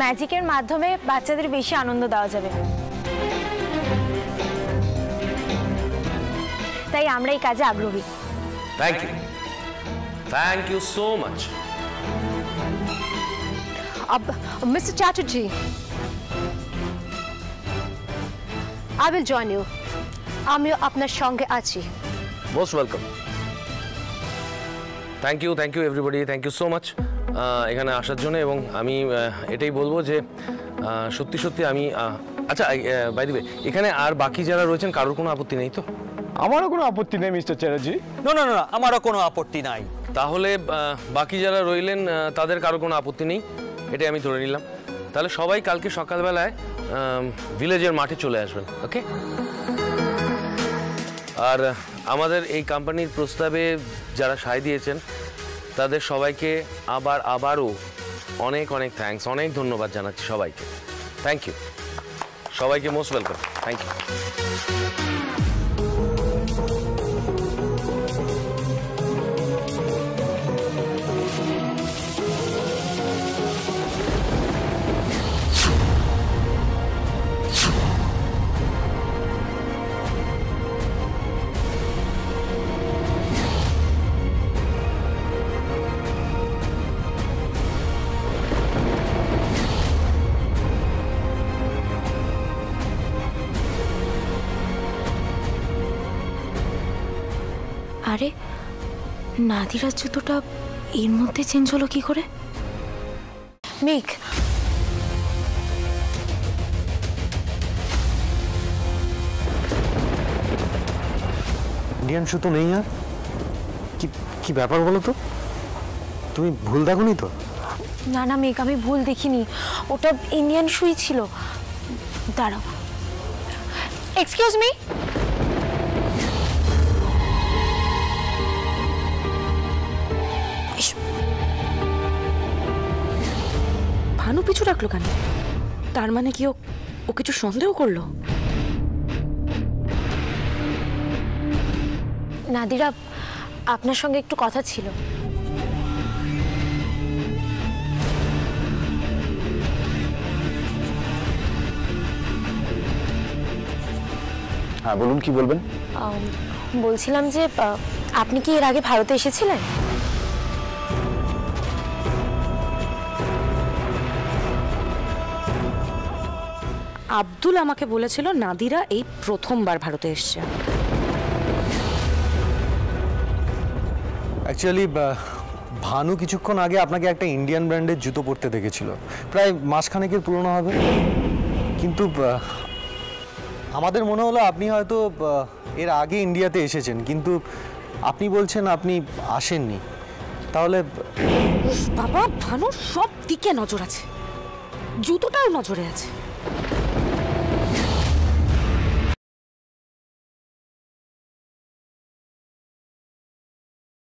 ম্যাজিকের মাধ্যমে বাচ্চাদের বেশি আনন্দ দেওয়া যাবে, তাই আমরা এই কাজে আগ্রহী। Thank you so much. Mr. Chatterjee, I will join you. আমিও আপনার সঙ্গে আছি। Most welcome. Thank you everybody, thank you so much এখানে আসার জন্য। এবং আমি এটাই বলবো যে সত্যি আমি আচ্ছা বাই দ্য ওয়ে, এখানে আর বাকি যারা রয়েছেন কারোর কোনো আপত্তি নেই তো? আমারও কোনো আপত্তি নেই মিস্টার চ্যাটার্জি। না, আমারও কোনো আপত্তি নাই। তাহলে বাকি যারা রইলেন তাদের কারো কোনো আপত্তি নেই, এটাই আমি ধরে নিলাম। তাহলে সবাই কালকে সকালবেলায় ভিলেজের মাঠে চলে আসবেন, ওকে? আর আমাদের এই কোম্পানির প্রস্তাবে যারা সায় দিয়েছেন তাদের সবাইকে আবারও অনেক থ্যাঙ্কস, অনেক ধন্যবাদ জানাচ্ছি সবাইকে। থ্যাংক ইউ সবাইকে, মোস্ট ওয়েলকাম। Thank you. আরে নাদিরার জুতোটা এর মধ্যে চেঞ্জ হলো কি করে? মেঘ, ইন্ডিয়ান শু তো নেই। আর কি ব্যাপার বলো তো? তুমি ভুল দেখোনি তো? না মেঘ, আমি ভুল দেখিনি, ওটা ইন্ডিয়ান শুই ছিল। দাঁড়াও, এক্সকিউজ মি। ভানু পিছু রাখলো কেন? তার মানে কি ও কিছু সন্দেহ করলো? নাদিরা, আপনার সঙ্গে একটু কথা ছিল। হ্যাঁ বলুন, কি বলবেন? বলছিলাম যে আপনি কি এর আগে ভারতে এসেছিলেন? আব্দুল আমাকে বলেছিল নাদিরা এই প্রথমবার ভারতে এসছে। অ্যাকচুয়ালি ভানু কিছুক্ষণ আগে আপনাকে একটা ইন্ডিয়ান ব্র্যান্ডের জুতো পরতে দেখেছিল, প্রায় মাসখানেকের পুরনো হবে। কিন্তু আমাদের মনে হলো আপনি হয়তো এর আগে ইন্ডিয়াতে এসেছেন, কিন্তু আপনি বলছেন আপনি আসেননি। তাহলে বাবা, ভানুর সব দিকে নজর আছে, জুতোটাও নজরে আছে।